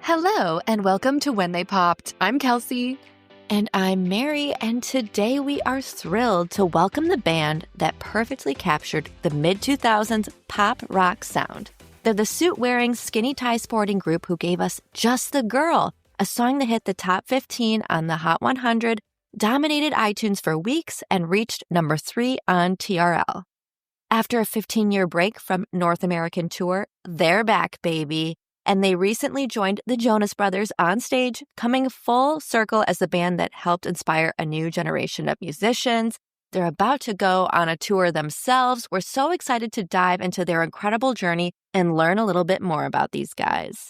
Hello, and welcome to When They Popped. I'm Kelsey. And I'm Mary, and today we are thrilled to welcome the band that perfectly captured the mid-2000s pop rock sound. They're the suit-wearing, skinny-tie sporting group who gave us Just the Girl, a song that hit the top 15 on the Hot 100, dominated iTunes for weeks, and reached number 3 on TRL. After a 15-year break from North American tour, they're back, baby. And they recently joined the Jonas Brothers on stage, coming full circle as the band that helped inspire a new generation of musicians. They're about to go on a tour themselves. We're so excited to dive into their incredible journey and learn a little bit more about these guys.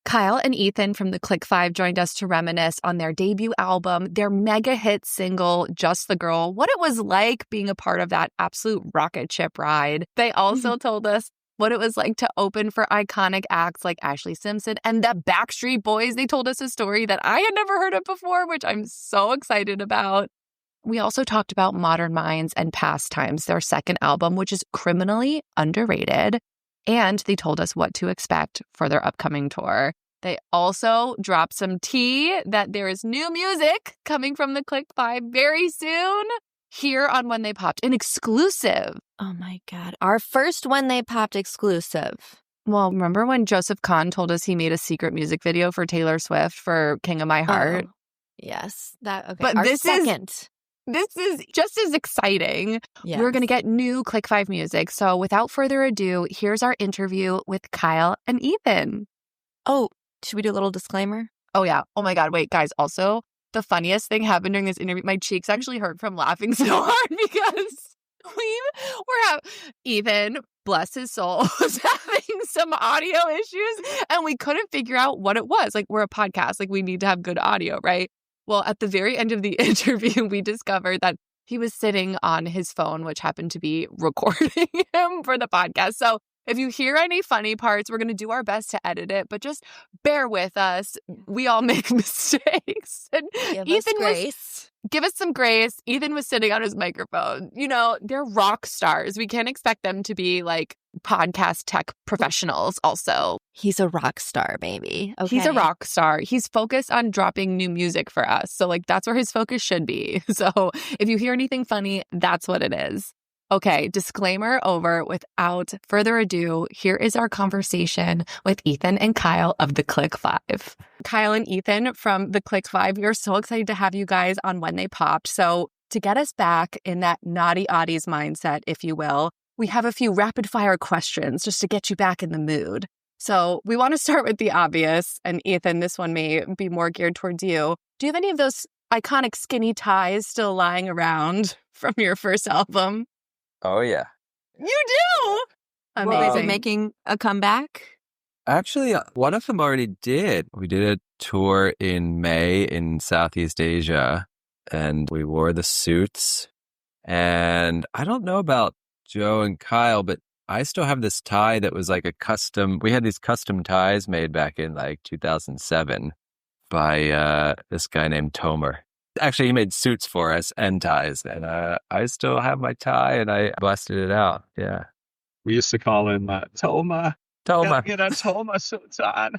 Kyle and Ethan from the Click Five joined us to reminisce on their debut album, their mega hit single, Just the Girl, what it was like being a part of that absolute rocket ship ride. They also told us what it was like to open for iconic acts like Ashley Simpson and the Backstreet Boys. They told us a story that I had never heard of before, which I'm so excited about. We also talked about Modern Minds and Pastimes, their second album, which is criminally underrated. And they told us what to expect for their upcoming tour. They also dropped some tea that there is new music coming from the Click Five very soon here on When They Popped, an exclusive. Oh my God. Our first When They Popped exclusive. Well, remember when Joseph Kahn told us he made a secret music video for Taylor Swift for King of My Heart? Oh, yes. Okay. But Our this second. is just as exciting. Yes. We're going to get new Click Five music. So without further ado, here's our interview with Kyle and Ethan. Oh, should we do a little disclaimer? Oh, yeah. Oh, my God. Wait, guys. Also, the funniest thing happened during this interview. My cheeks actually hurt from laughing so hard because Ethan, bless his soul, was having some audio issues and we couldn't figure out what it was. Like, we're a podcast. Like, we need to have good audio, right? Well, at the very end of the interview, we discovered that he was sitting on his phone, which happened to be recording him for the podcast. So if you hear any funny parts, we're going to do our best to edit it, but just bear with us. We all make mistakes. And give us some grace. Ethan was sitting on his microphone. You know, they're rock stars. We can't expect them to be like podcast tech professionals also. He's a rock star, baby. Okay. He's a rock star. He's focused on dropping new music for us. So like that's where his focus should be. So if you hear anything funny, that's what it is. Okay, disclaimer over. Without further ado, here is our conversation with Ethan and Kyle of the Click Five. Kyle and Ethan from the Click Five, we are so excited to have you guys on When They Popped. So to get us back in that naughty oddies mindset, if you will, we have a few rapid fire questions just to get you back in the mood. So we want to start with the obvious. And Ethan, this one may be more geared towards you. Do you have any of those iconic skinny ties still lying around from your first album? Oh, yeah. You do? Amazing. Is it making a comeback? Actually, one of them already did. We did a tour in May in Southeast Asia, and we wore the suits. And I don't know about Joe and Kyle, but I still have this tie that was like we had these custom ties made back in like 2007 by this guy named Tomer. Actually, he made suits for us and ties, and I still have my tie, and I busted it out. Yeah, we used to call him Toma. Get a Toma suits on.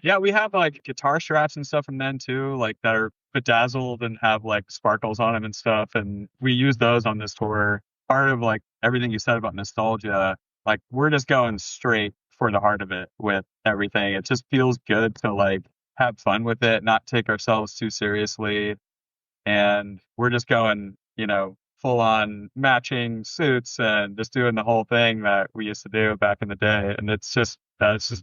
Yeah, we have like guitar straps and stuff from then too, like that are bedazzled and have like sparkles on them and stuff, and we use those on this tour. Part of like everything you said about nostalgia, like we're just going straight for the heart of it with everything. It just feels good to like have fun with it, not take ourselves too seriously. And we're just going, you know, full on matching suits and just doing the whole thing that we used to do back in the day. And it's just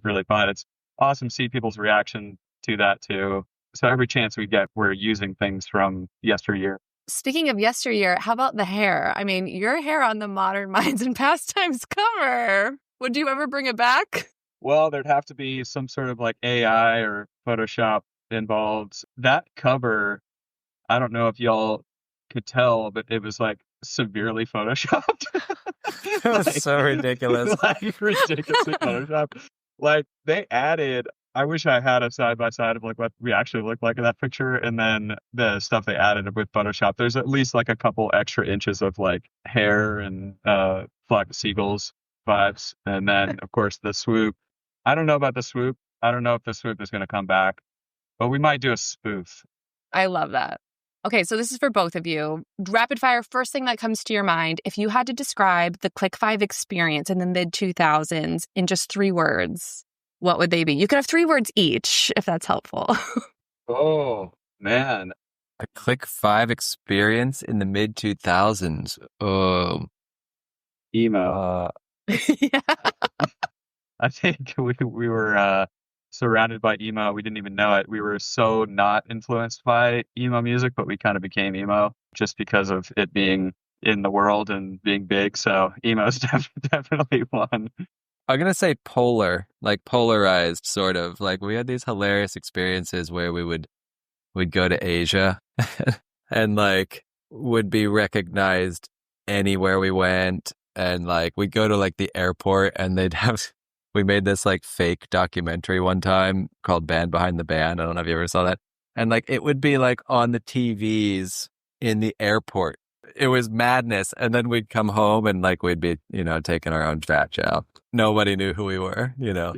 really fun. It's awesome to see people's reaction to that too. So every chance we get, we're using things from yesteryear. Speaking of yesteryear, how about the hair? I mean, your hair on the Modern Minds and Pastimes cover. Would you ever bring it back? Well, there'd have to be some sort of like AI or Photoshop involved. That cover, I don't know if y'all could tell, but it was like severely Photoshopped. It was so ridiculous. Like ridiculously Photoshopped. Like they added, I wish I had a side by side of like what we actually look like in that picture, and then the stuff they added with Photoshop. There's at least like a couple extra inches of like hair and Flock of Seagulls vibes, and then of course the swoop. I don't know about the swoop. I don't know if the swoop is going to come back, but we might do a spoof. I love that. Okay, so this is for both of you. Rapid fire, first thing that comes to your mind, if you had to describe the Click 5 experience in the mid-2000s in just 3 words, what would they be? You could have 3 words each, if that's helpful. Oh, man. A Click 5 experience in the mid-2000s. Oh. Emo. Yeah. I think we were surrounded by emo. We didn't even know it. We were so not influenced by emo music, but we kind of became emo just because of it being in the world and being big. So emo is definitely one. I'm going to say polar, like polarized sort of. Like we had these hilarious experiences where we'd go to Asia and like would be recognized anywhere we went. And like we'd go to like the airport and we made this like fake documentary one time called Band Behind the Band. I don't know if you ever saw that. And like it would be like on the TVs in the airport. It was madness. And then we'd come home and like we'd be, taking our own trash out. Nobody knew who we were, Yeah.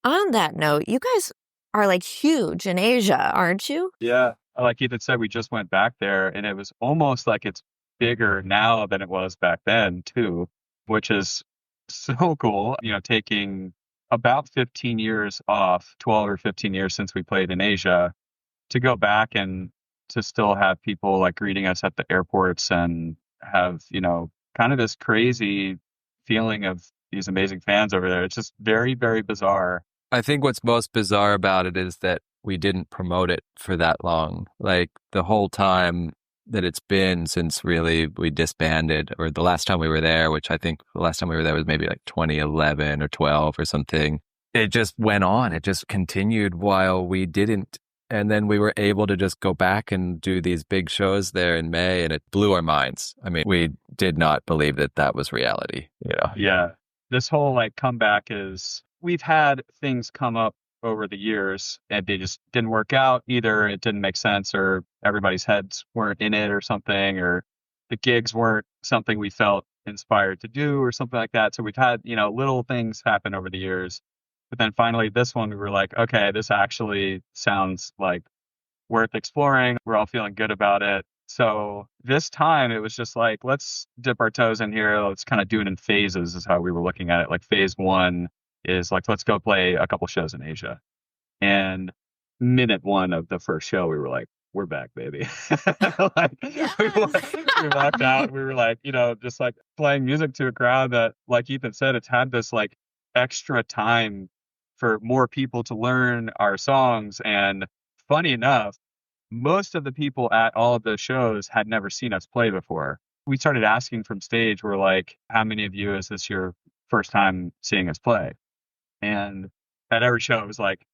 On that note, you guys are like huge in Asia, aren't you? Yeah. Like Ethan said, we just went back there and it was almost like it's bigger now than it was back then too, which is so cool. Taking about 15 years off, 12 or 15 years since we played in Asia, to go back and to still have people like greeting us at the airports and have, kind of this crazy feeling of these amazing fans over there. It's just very, very bizarre. I think what's most bizarre about it is that we didn't promote it for that long. Like the whole time that it's been since really we disbanded, or the last time we were there, which I think the last time we were there was maybe like 2011 or 12 or something. It just went on. It just continued while we didn't. And then we were able to just go back and do these big shows there in May, and it blew our minds. I mean, we did not believe that was reality, Yeah. This whole like comeback we've had things come up over the years and they just didn't work out. Either it didn't make sense or everybody's heads weren't in it or something, or the gigs weren't something we felt inspired to do or something like that. So we've had, little things happen over the years. But then finally this one, we were like, okay, this actually sounds like worth exploring. We're all feeling good about it. So this time it was just like, let's dip our toes in here. Let's kind of do it in phases is how we were looking at it. Like phase 1 is like, let's go play a couple shows in Asia. And minute 1 of the first show, we were like, we're back, baby. We walked out. We were like, just like playing music to a crowd that, like Ethan said, it's had this like extra time for more people to learn our songs. And funny enough, most of the people at all of the shows had never seen us play before. We started asking from stage, we're like, how many of you is this your first time seeing us play? And at every show, it was like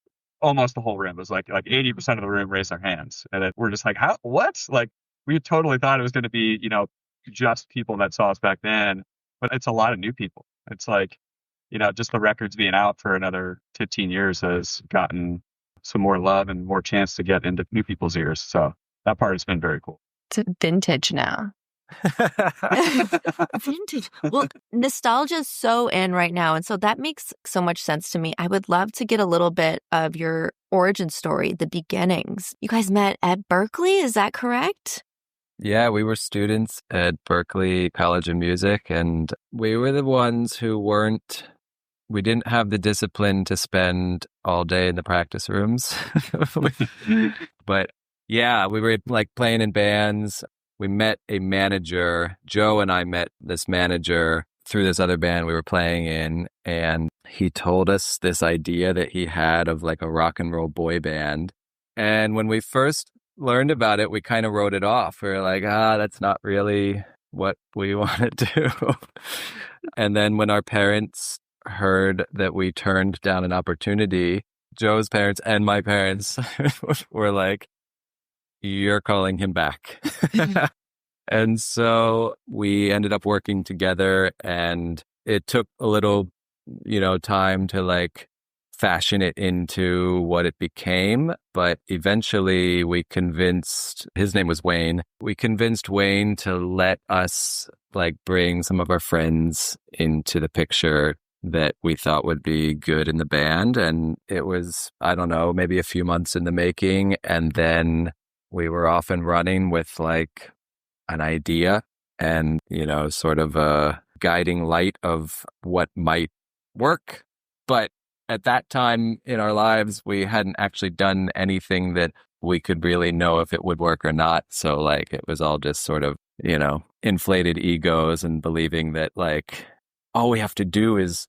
almost the whole room. It was like 80% of the room raised their hands. And we're just like, how? What? Like, we totally thought it was going to be, just people that saw us back then. But it's a lot of new people. It's like, just the records being out for another 15 years has gotten some more love and more chance to get into new people's ears. So that part has been very cool. It's vintage now. Vintage. Well, nostalgia is so in right now. And so that makes so much sense to me. I would love to get a little bit of your origin story, the beginnings. You guys met at Berklee, is that correct? Yeah, we were students at Berklee College of Music, and we were the ones who we didn't have the discipline to spend all day in the practice rooms. But yeah, we were like playing in bands. We met a manager. Joe and I met this manager through this other band we were playing in, and he told us this idea that he had of like a rock and roll boy band. And when we first learned about it, we kind of wrote it off. We were like, that's not really what we want to do. And then when our parents heard that we turned down an opportunity, Joe's parents and my parents were like, you're calling him back. And so we ended up working together, and it took a little, time to like fashion it into what it became. But eventually we convinced, his name was Wayne. We convinced Wayne to let us like bring some of our friends into the picture that we thought would be good in the band. And it was, I don't know, maybe a few months in the making. And then we were off and running with like an idea and, sort of a guiding light of what might work. But at that time in our lives, we hadn't actually done anything that we could really know if it would work or not. So like it was all just sort of, inflated egos and believing that like all we have to do is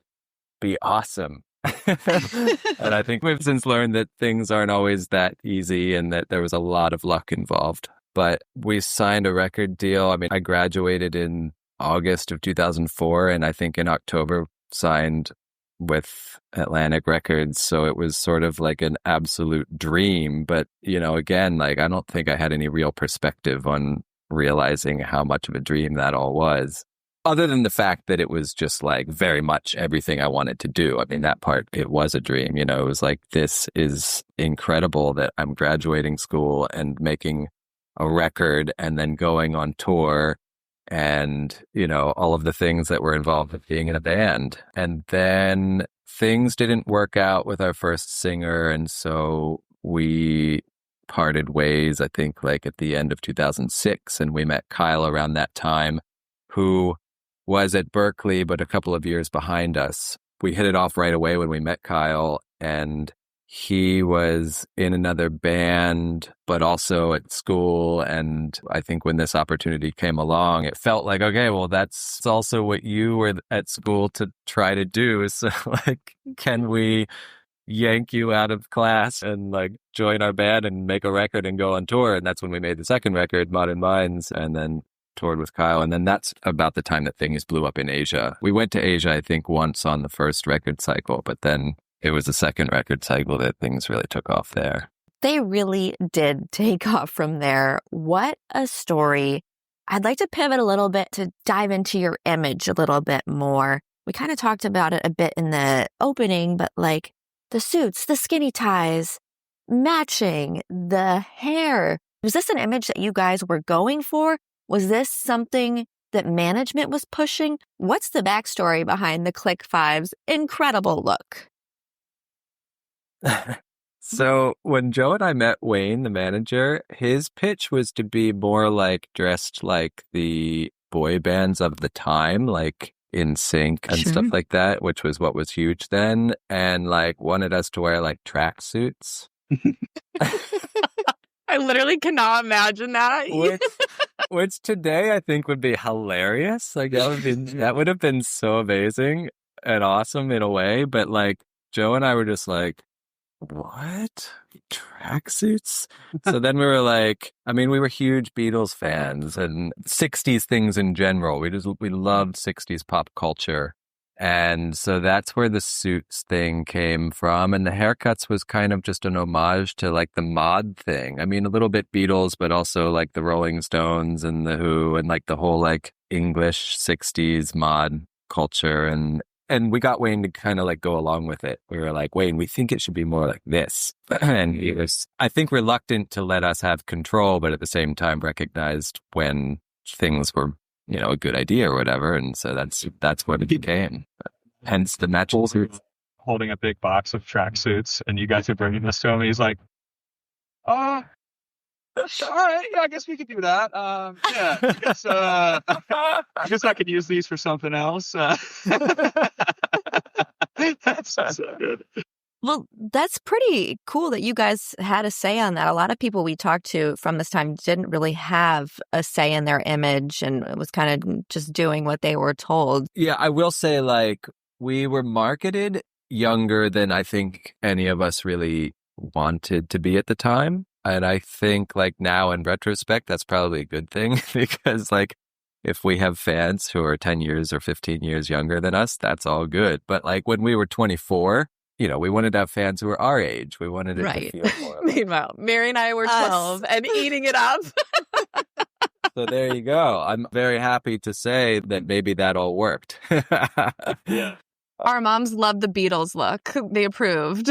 be awesome. And I think we've since learned that things aren't always that easy and that there was a lot of luck involved. But we signed a record deal. I mean, I graduated in August of 2004, and I think in October signed with Atlantic Records. So it was sort of like an absolute dream. But, again, like I don't think I had any real perspective on realizing how much of a dream that all was. Other than the fact that it was just like very much everything I wanted to do. I mean, that part, it was a dream, it was like, this is incredible that I'm graduating school and making a record and then going on tour and, all of the things that were involved with being in a band. And then things didn't work out with our first singer. And so we parted ways, I think, like at the end of 2006. And we met Kyle around that time, who was at Berklee, but a couple of years behind us. We hit it off right away when we met Kyle, and he was in another band, but also at school. And I think when this opportunity came along, it felt like, okay, well, that's also what you were at school to try to do. So like, can we yank you out of class and like join our band and make a record and go on tour? And that's when we made the second record, Modern Minds, and then toured with Kyle. And then that's about the time that things blew up in Asia. We went to Asia, I think, once on the first record cycle, but then it was the second record cycle that things really took off there. They really did take off from there. What a story. I'd like to pivot a little bit to dive into your image a little bit more. We kind of talked about it a bit in the opening, but like the suits, the skinny ties, matching, the hair. Was this an image that you guys were going for? Was this something that management was pushing? What's the backstory behind the Click Five's incredible look? So when Joe and I met Wayne, the manager, his pitch was to be more like dressed like the boy bands of the time, like NSYNC and stuff like that, which was what was huge then, and like wanted us to wear like tracksuits. I literally cannot imagine that. Which today I think would be hilarious. Like that would have been so amazing and awesome in a way. But like Joe and I were just like, what? Tracksuits? So then we were like, I mean, we were huge Beatles fans and 60s things in general. We loved 60s pop culture. And so that's where the suits thing came from. And the haircuts was kind of just an homage to like the mod thing. I mean, a little bit Beatles, but also like the Rolling Stones and the Who and like the whole like English 60s mod culture. And we got Wayne to kind of like go along with it. We were like, Wayne, we think it should be more like this. And he was, I think, reluctant to let us have control, but at the same time recognized when things were, a good idea or whatever. And so that's what it became. Hence the matching suits. Holding a big box of tracksuits, and you guys are bringing this to him. He's like, all right, yeah, I guess we could do that. Yeah, I guess I could use these for something else. That's so good. Well, that's pretty cool that you guys had a say on that. A lot of people we talked to from this time didn't really have a say in their image and it was kind of just doing what they were told. Yeah, I will say, like, we were marketed younger than I think any of us really wanted to be at the time. And I think, like, now in retrospect, that's probably a good thing because, like, if we have fans who are 10 years or 15 years younger than us, that's all good. But, like, when we were 24, we wanted to have fans who were our age. We wanted it to feel more. Meanwhile, Mary and I were 12 and eating it up. So there you go. I'm very happy to say that maybe that all worked. Yeah. Our moms loved the Beatles look. They approved.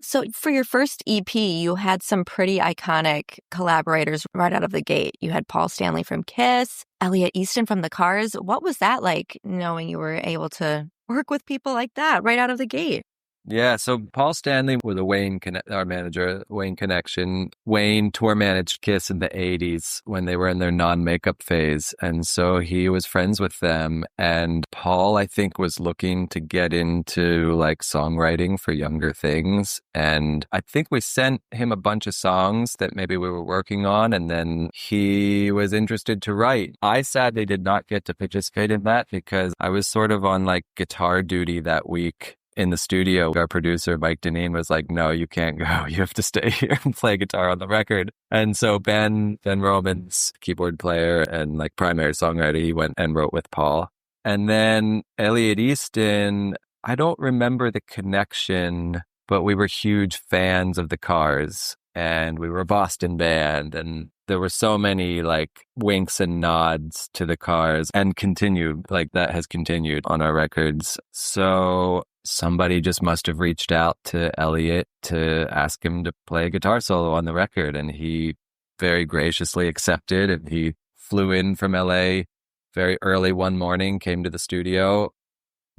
So for your first EP, you had some pretty iconic collaborators right out of the gate. You had Paul Stanley from Kiss, Elliot Easton from The Cars. What was that like, knowing you were able to work with people like that right out of the gate? Yeah, so Paul Stanley was our manager, Wayne Connection. Wayne tour managed Kiss in the 80s when they were in their non-makeup phase. And so he was friends with them. And Paul, I think, was looking to get into like songwriting for younger things. And I think we sent him a bunch of songs that maybe we were working on. And then he was interested to write. I sadly did not get to participate in that because I was sort of on like guitar duty that week. In the studio, our producer, Mike Deneen, was like, no, you can't go. You have to stay here and play guitar on the record. And so Ben Roman's keyboard player and like primary songwriter, he went and wrote with Paul. And then Elliot Easton, I don't remember the connection, but we were huge fans of the Cars and we were a Boston band. And there were so many like winks and nods to the Cars and that has continued on our records. So somebody just must have reached out to Elliot to ask him to play a guitar solo on the record. And he very graciously accepted. And he flew in from LA very early one morning, came to the studio,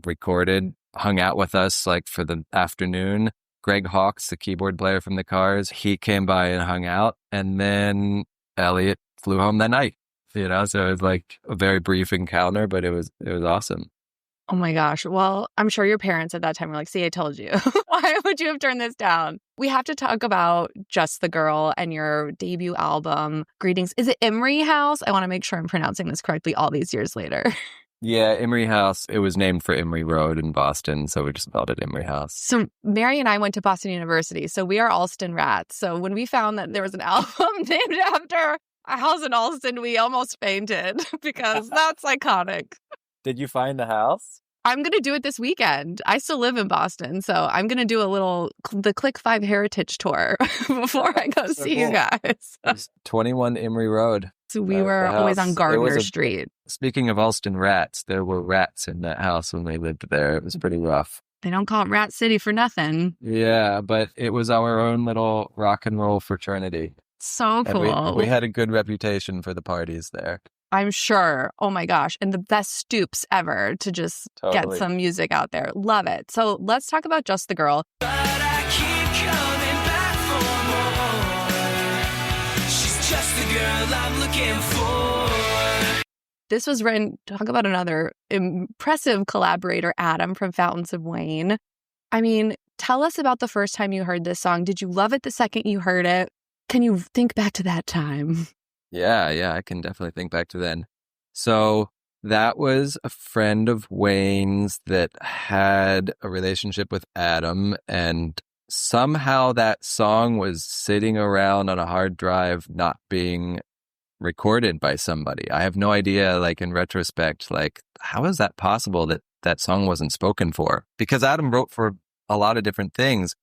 recorded, hung out with us like for the afternoon. Greg Hawkes, the keyboard player from the Cars, he came by and hung out. And then Elliot flew home that night, so it was like a very brief encounter, but it was awesome. Oh my gosh. Well, I'm sure your parents at that time were like, see, I told you. Why would you have turned this down? We have to talk about Just the Girl and your debut album, Greetings. Is it Emery House? I want to make sure I'm pronouncing this correctly all these years later. Yeah, Emery House. It was named for Emery Road in Boston, so we just spelled it Emery House. So Mary and I went to Boston University, so we are Allston rats. So when we found that there was an album named after a house in Allston, we almost fainted because that's iconic. Did you find the house? I'm going to do it this weekend. I still live in Boston, so I'm going to do the Click 5 Heritage Tour before I go see you guys. 21 Emery Road. So we were always on Gardner Street. Speaking of Allston rats, there were rats in that house when we lived there. It was pretty rough. They don't call it Rat City for nothing. Yeah, but it was our own little rock and roll fraternity. So cool. And we had a good reputation for the parties there. I'm sure. Oh my gosh. And the best stoops ever to just get some music out there. Love it. So let's talk about Just the Girl. But I keep coming back for more. She's just the girl I'm looking for. This was written, talk about another impressive collaborator, Adam from Fountains of Wayne. I mean, tell us about the first time you heard this song. Did you love it the second you heard it? Can you think back to that time? Yeah, I can definitely think back to then. So that was a friend of Wayne's that had a relationship with Adam, and somehow that song was sitting around on a hard drive not being recorded by somebody. I have no idea, like in retrospect, like how is that possible that that song wasn't spoken for? Because Adam wrote for a lot of different things,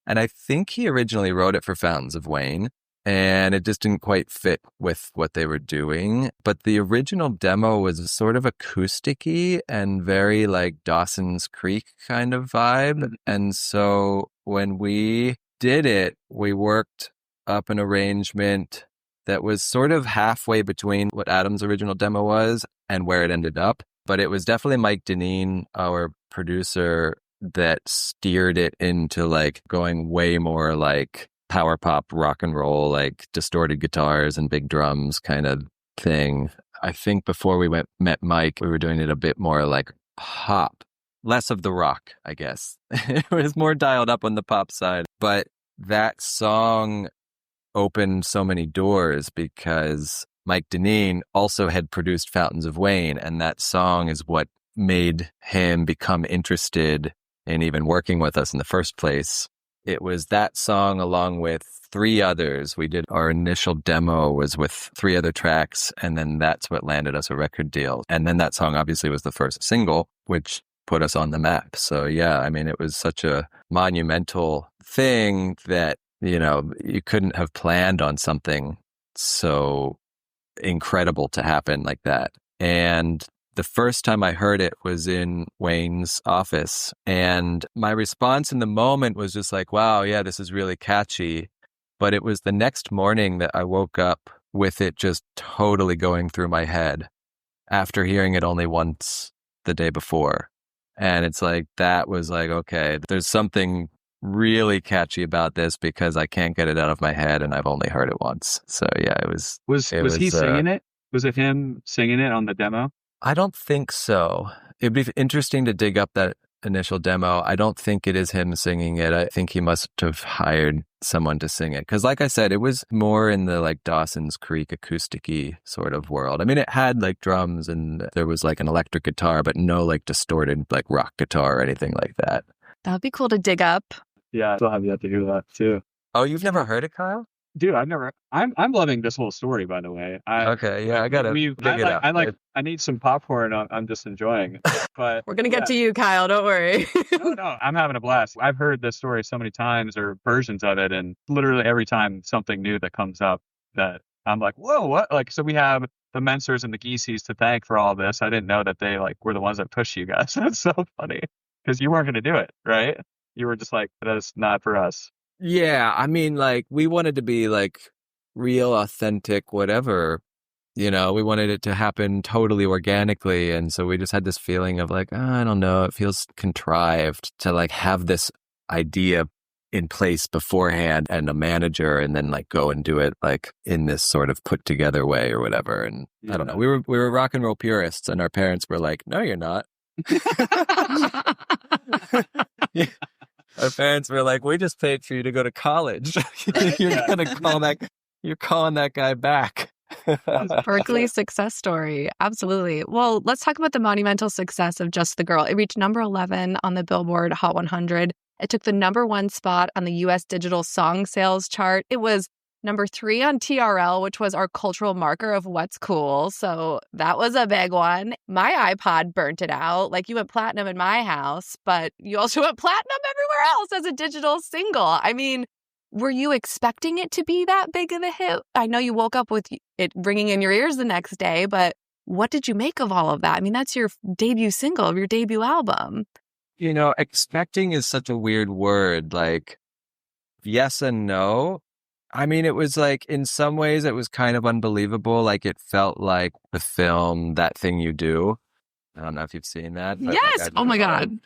and I think he originally wrote it for Fountains of Wayne. And it just didn't quite fit with what they were doing. But the original demo was sort of acousticy and very like Dawson's Creek kind of vibe. And so when we did it, we worked up an arrangement that was sort of halfway between what Adam's original demo was and where it ended up. But it was definitely Mike Deneen, our producer, that steered it into like going way more like power pop, rock and roll, like distorted guitars and big drums kind of thing. I think before we met Mike, we were doing it a bit more like pop, less of the rock, I guess. It was more dialed up on the pop side. But that song opened so many doors because Mike Deneen also had produced Fountains of Wayne, and that song is what made him become interested in even working with us in the first place. It was that song along with 3 others. We did our initial demo was with 3 other tracks, and then that's what landed us a record deal. And then that song obviously was the first single, which put us on the map. So yeah, I mean, it was such a monumental thing that, you know, you couldn't have planned on something so incredible to happen like that. And the first time I heard it was in Wayne's office, and my response in the moment was just like, wow, yeah, this is really catchy. But it was the next morning that I woke up with it just totally going through my head after hearing it only once the day before. And it's like, that was like, okay, there's something really catchy about this because I can't get it out of my head and I've only heard it once. So yeah, it was. Was he singing it? Was it him singing it on the demo? I don't think so. It'd be interesting to dig up that initial demo. I don't think it is him singing it. I think he must have hired someone to sing it. Because like I said, it was more in the like Dawson's Creek acoustic-y sort of world. I mean, it had like drums and there was like an electric guitar, but no like distorted like rock guitar or anything like that. That would be cool to dig up. Yeah, I still have yet to hear that too. Oh, you've never heard it, Kyle? Dude, I've never. I'm loving this whole story, by the way. Okay, yeah, I gotta dig it out. I need some popcorn. I'm just enjoying. But we're gonna get to you, Kyle. Don't worry. No, I'm having a blast. I've heard this story so many times or versions of it, and literally every time something new that comes up, that I'm like, whoa, what? Like, so we have the Mensers and the Geesies to thank for all this. I didn't know that they like were the ones that pushed you guys. That's so funny because you weren't gonna do it, right? You were just like, that's not for us. Yeah, I mean, like, we wanted to be, like, real, authentic, whatever. You know, we wanted it to happen totally organically. And so we just had this feeling of, like, I don't know, it feels contrived to, like, have this idea in place beforehand and a manager and then, like, go and do it, like, in this sort of put together way or whatever. And I don't know, we were rock and roll purists and our parents were like, no, you're not. Yeah. Our parents were like, we just paid for you to go to college. You're calling that guy back. Berkeley success story. Absolutely. Well, let's talk about the monumental success of Just the Girl. It reached number 11 on the Billboard Hot 100. It took the number 1 spot on the U.S. digital song sales chart. It was number 3 on TRL, which was our cultural marker of what's cool. So that was a big one. My iPod burnt it out. Like, you went platinum in my house, but you also went platinum everywhere else as a digital single. I mean, were you expecting it to be that big of a hit? I know you woke up with it ringing in your ears the next day, but what did you make of all of that? I mean, that's your debut single of your debut album. You know, expecting is such a weird word. Like, yes and no. I mean, it was like, in some ways, it was kind of unbelievable. Like, it felt like the film, That Thing You Do. I don't know if you've seen that. But yes. Like, oh, my God.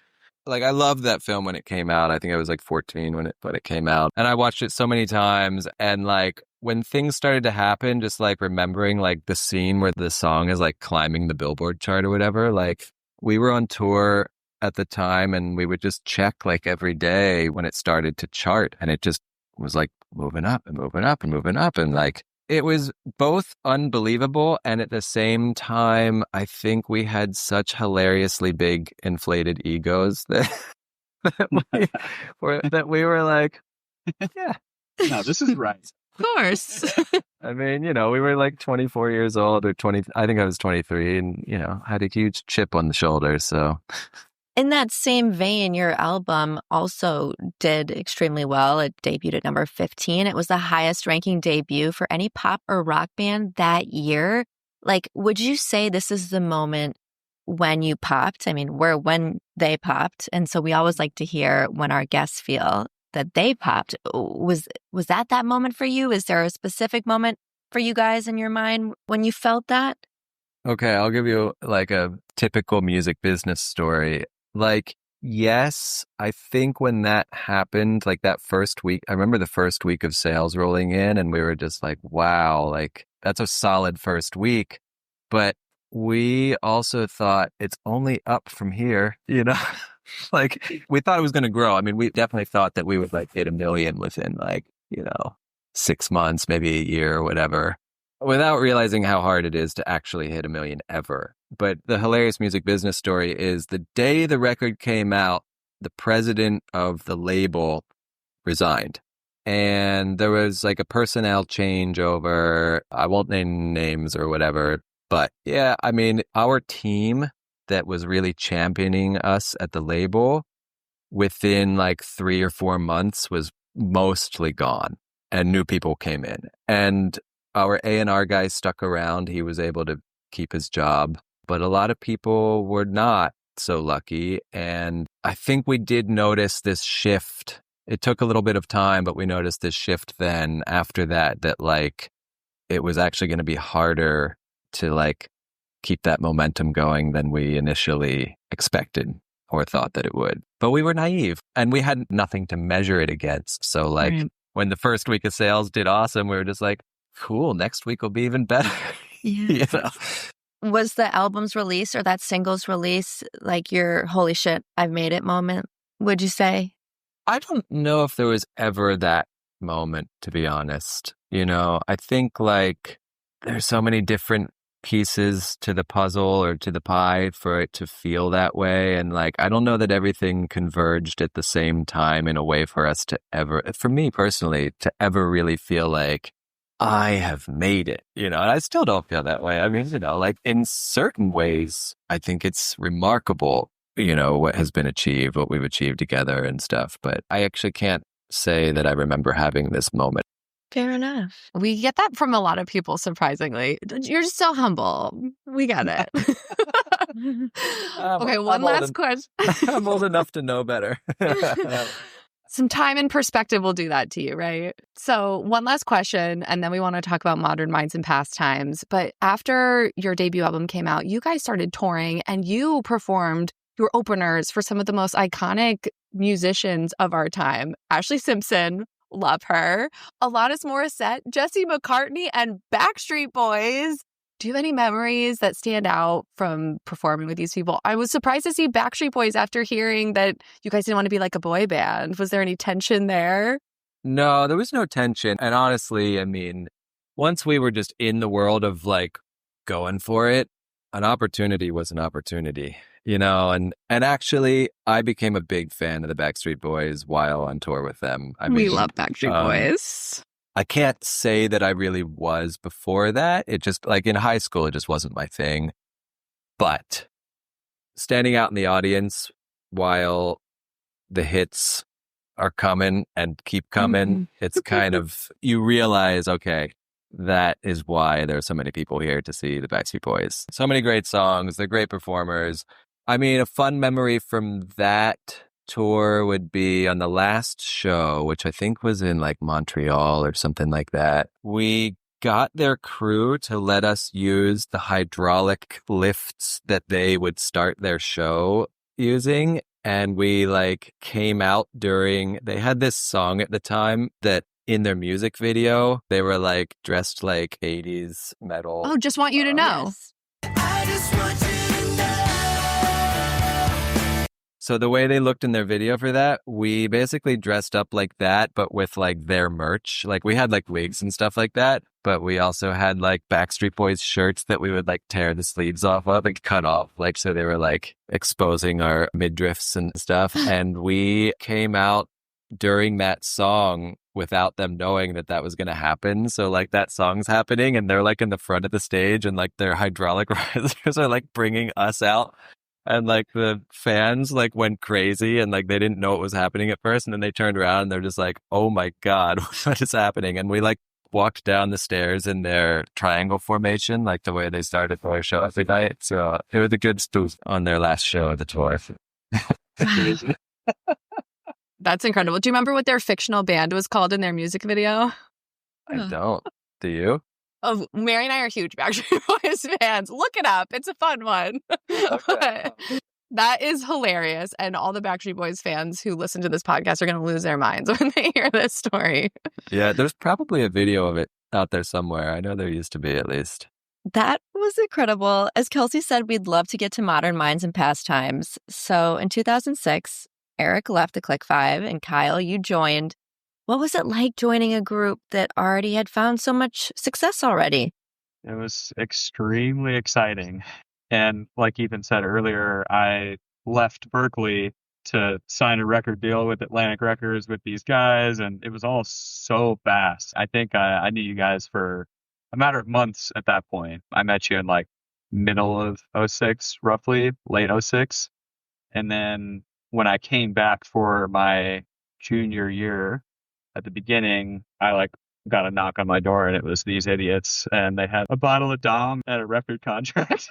Like, I loved that film when it came out. I think I was like 14 when it came out. And I watched it so many times. And like, when things started to happen, just like remembering like the scene where the song is like climbing the Billboard chart or whatever, like we were on tour at the time and we would just check like every day when it started to chart. And it just was like moving up and moving up and moving up. And like, it was both unbelievable and at the same time, I think we had such hilariously big inflated egos that we were like, yeah, no, this is right. Of course. I mean, you know, we were like 24 years old or 20. I think I was 23 and, you know, had a huge chip on the shoulder. So in that same vein, your album also did extremely well. It debuted at number 15. It was the highest ranking debut for any pop or rock band that year. Like, would you say this is the moment when you popped? I mean, when they popped. And so we always like to hear when our guests feel that they popped. Was that moment for you? Is there a specific moment for you guys in your mind when you felt that? Okay, I'll give you like a typical music business story. Like, yes, I think when that happened, like that first week, I remember the first week of sales rolling in and we were just like, wow, like that's a solid first week. But we also thought it's only up from here, you know? Like, we thought it was going to grow. I mean, we definitely thought that we would like hit 1 million within like, you know, 6 months, maybe a year or whatever, without realizing how hard it is to actually hit 1 million ever. But the hilarious music business story is the day the record came out, the president of the label resigned. And there was like a personnel changeover. I won't name names or whatever. But yeah, I mean, our team that was really championing us at the label within like 3 or 4 months was mostly gone and new people came in. And our A&R guy stuck around. He was able to keep his job, but a lot of people were not so lucky. And I think we did notice this shift. It took a little bit of time, but we noticed this shift then after that like it was actually going to be harder to like keep that momentum going than we initially expected. or thought that it would. But we were naive and we had nothing to measure it against. So like when the first week of sales did awesome, we were just like, cool, next week will be even better. Yeah. Was the album's release or that single's release like your holy shit, I've made it moment, would you say? I don't know if there was ever that moment, to be honest. I think like there's so many different pieces to the puzzle or to the pie for it to feel that way. And like, I don't know that everything converged at the same time in a way for us to ever, for me personally, to ever really feel like I have made it, and I still don't feel that way. I mean, like in certain ways, I think it's remarkable, what has been achieved, what we've achieved together and stuff. But I actually can't say that I remember having this moment. Fair enough. We get that from a lot of people, surprisingly. You're just so humble. We get it. Okay, one last question. I'm old enough to know better. Some time and perspective will do that to you, right? So one last question, and then we want to talk about Modern Minds and Pastimes. But after your debut album came out, you guys started touring and you performed your openers for some of the most iconic musicians of our time. Ashlee Simpson, love her. Alanis Morissette, Jesse McCartney, and Backstreet Boys. Do you have any memories that stand out from performing with these people? I was surprised to see Backstreet Boys after hearing that you guys didn't want to be like a boy band. Was there any tension there? No, there was no tension. And honestly, I mean, once we were just in the world of like going for it, an opportunity was an opportunity, and actually I became a big fan of the Backstreet Boys while on tour with them. We love Backstreet Boys. I can't say that I really was before that. It just, like in high school, it just wasn't my thing. But standing out in the audience while the hits are coming and keep coming, it's kind of, you realize, okay, that is why there are so many people here to see the Backstreet Boys. So many great songs. They're great performers. I mean, a fun memory from that tour would be on the last show, which I think was in like Montreal or something like that. We got their crew to let us use the hydraulic lifts that they would start their show using. And we like came out they had this song at the time that in their music video, they were like dressed like 80s metal. Oh, Just Want You to Know. Yes. I just want you to know. So the way they looked in their video for that, we basically dressed up like that, but with like their merch. Like we had like wigs and stuff like that, but we also had like Backstreet Boys shirts that we would like tear the sleeves off of and cut off. Like, so they were like exposing our midriffs and stuff. And we came out during that song without them knowing that was going to happen. So like that song's happening and they're like in the front of the stage and like their hydraulic risers are like bringing us out. And like the fans like went crazy and like they didn't know what was happening at first. And then they turned around and they're just like, oh my God, what is happening? And we like walked down the stairs in their triangle formation, like the way they started their show every night. So it was a good spoof on their last show of the tour. That's incredible. Do you remember what their fictional band was called in their music video? I don't. Do you? Oh, Mary and I are huge Backstreet Boys fans. Look it up. It's a fun one. Okay. That is hilarious. And all the Backstreet Boys fans who listen to this podcast are going to lose their minds when they hear this story. Yeah, there's probably a video of it out there somewhere. I know there used to be, at least. That was incredible. As Kelsey said, we'd love to get to Modern Minds and Pastimes. So in 2006, Eric left the Click Five and Kyle, you joined. What was it like joining a group that already had found so much success already? It was extremely exciting. And like Ethan said earlier, I left Berkeley to sign a record deal with Atlantic Records with these guys. And it was all so fast. I think I knew you guys for a matter of months at that point. I met you in like middle of 06, roughly, late 06. And then when I came back for my junior year, at the beginning, I like got a knock on my door and it was these idiots and they had a bottle of Dom and a record contract.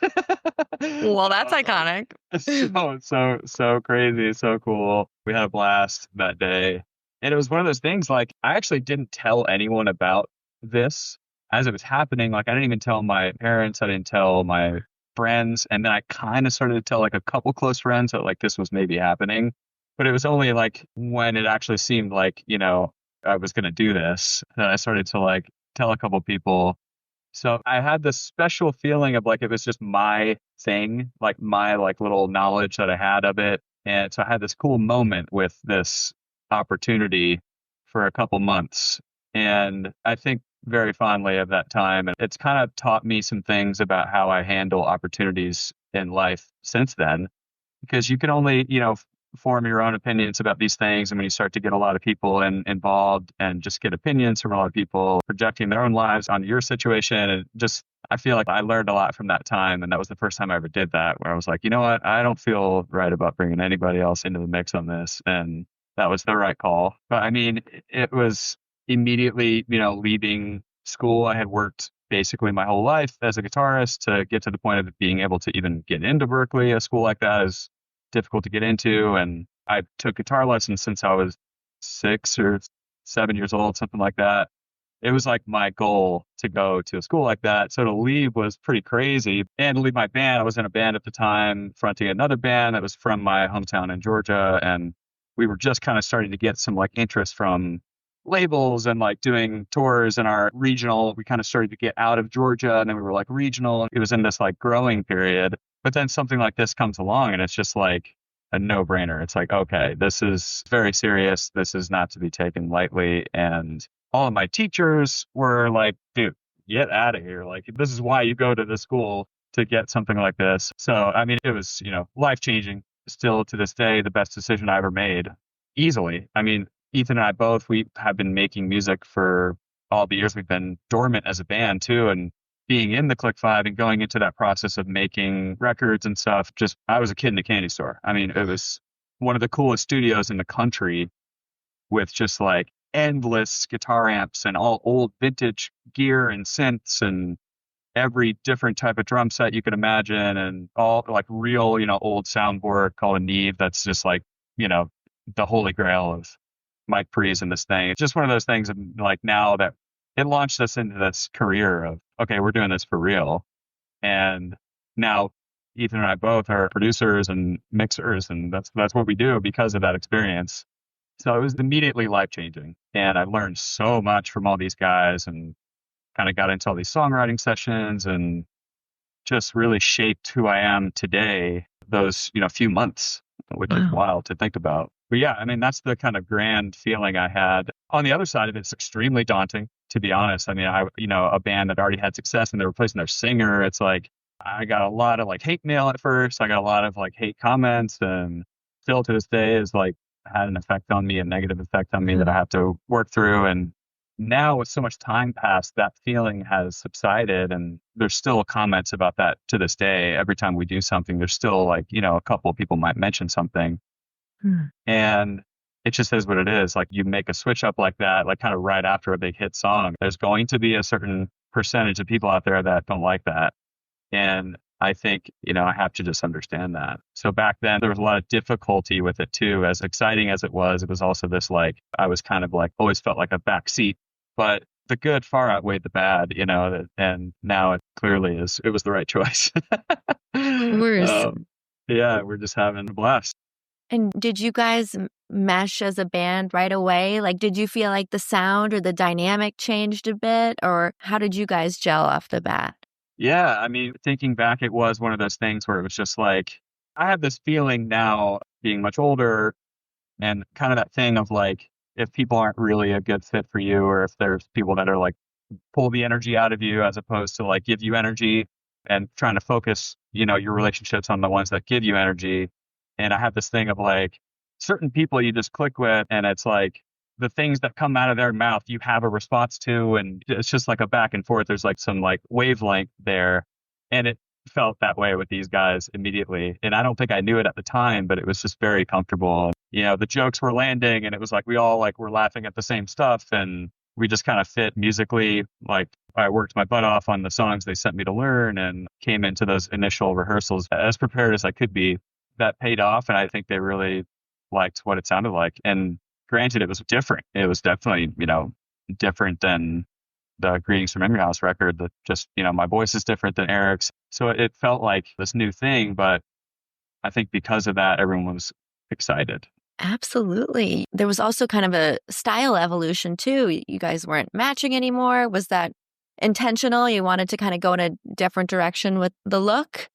Well, that's iconic. So crazy, so cool. We had a blast that day. And it was one of those things like I actually didn't tell anyone about this as it was happening. Like I didn't even tell my parents. I didn't tell my friends. And then I kind of started to tell like a couple close friends that like this was maybe happening. But it was only like when it actually seemed like, I was going to do this that I started to like tell a couple people. So I had this special feeling of like it was just my thing, like my like little knowledge that I had of it. And so I had this cool moment with this opportunity for a couple months. And I think very fondly of that time. And it's kind of taught me some things about how I handle opportunities in life since then, because you can only, form your own opinions about these things. And when you start to get a lot of people involved and just get opinions from a lot of people projecting their own lives on your situation, and just, I feel like I learned a lot from that time. And that was the first time I ever did that, where I was like, you know what, I don't feel right about bringing anybody else into the mix on this. And that was the right call. But I mean, it was immediately, leaving school. I had worked basically my whole life as a guitarist to get to the point of being able to even get into Berklee. A school like that is difficult to get into. And I took guitar lessons since I was 6 or 7 years old, something like that. It was like my goal to go to a school like that. So to leave was pretty crazy. And to leave my band, I was in a band at the time, fronting another band that was from my hometown in Georgia. And we were just kind of starting to get some like interest from labels and like doing tours in our regional. We kind of started to get out of Georgia, and then we were like regional. It was in this like growing period. But then something like this comes along and it's just like a no-brainer. It's like, okay, this is very serious. This is not to be taken lightly. And all of my teachers were like, dude, get out of here. Like, this is why you go to the school, to get something like this. So, I mean, it was, life-changing. Still to this day, the best decision I ever made, easily. I mean, Ethan and I both, we have been making music for all the years we've been dormant as a band too. And being in the Click Five and going into that process of making records and stuff, I was a kid in a candy store. I mean, it was one of the coolest studios in the country, with just like endless guitar amps and all old vintage gear and synths and every different type of drum set you could imagine, and all like real, old soundboard called a Neve. That's just like, the holy grail of Mike Prees and this thing. It's just one of those things of like, now that it launched us into this career of, okay, we're doing this for real. And now Ethan and I both are producers and mixers, and that's what we do because of that experience. So it was immediately life-changing. And I learned so much from all these guys, and kind of got into all these songwriting sessions, and just really shaped who I am today, those, few months, which is wild to think about. But yeah, I mean, that's the kind of grand feeling I had. On the other side of it, it's extremely daunting, to be honest. I mean, a band that already had success and they're replacing their singer. It's like, I got a lot of like hate mail at first. I got a lot of like hate comments, and still to this day is like had an effect on me, a negative effect on me that I have to work through. And now with so much time passed, that feeling has subsided, and there's still comments about that to this day. Every time we do something, there's still like, a couple of people might mention something. And it just is what it is. Like, you make a switch up like that, like kind of right after a big hit song, there's going to be a certain percentage of people out there that don't like that. And I think, I have to just understand that. So back then there was a lot of difficulty with it too. As exciting as it was also this, like, I was kind of like, always felt like a back seat, but the good far outweighed the bad, and now it clearly is, it was the right choice. Yeah, we're just having a blast. And did you guys mesh as a band right away? Like, did you feel like the sound or the dynamic changed a bit, or how did you guys gel off the bat? Yeah, I mean, thinking back, it was one of those things where it was just like, I have this feeling now, being much older, and kind of that thing of like, if people aren't really a good fit for you, or if there's people that are like pull the energy out of you as opposed to like give you energy, and trying to focus, your relationships on the ones that give you energy. And I have this thing of like, certain people you just click with, and it's like the things that come out of their mouth, you have a response to, and it's just like a back and forth. There's like some like wavelength there. And it felt that way with these guys immediately. And I don't think I knew it at the time, but it was just very comfortable. The jokes were landing, and it was like, we all like were laughing at the same stuff, and we just kind of fit musically. Like, I worked my butt off on the songs they sent me to learn, and came into those initial rehearsals as prepared as I could be. That paid off, and I think they really liked what it sounded like. And granted, it was different. It was definitely, different than the Greetings from Memory House record, that just, my voice is different than Eric's. So it felt like this new thing, but I think because of that, everyone was excited. Absolutely. There was also kind of a style evolution too. You guys weren't matching anymore. Was that intentional? You wanted to kind of go in a different direction with the look?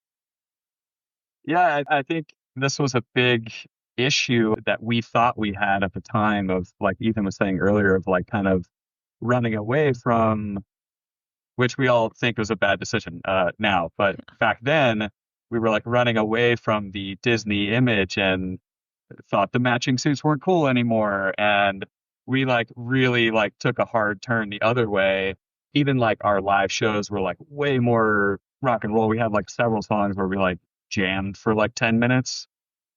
Yeah, I think this was a big issue that we thought we had at the time of, like Ethan was saying earlier, of like kind of running away from, which we all think was a bad decision now. But back then, we were like running away from the Disney image and thought the matching suits weren't cool anymore. And we like really like took a hard turn the other way. Even like our live shows were like way more rock and roll. We had like several songs where we like jammed for like 10 minutes,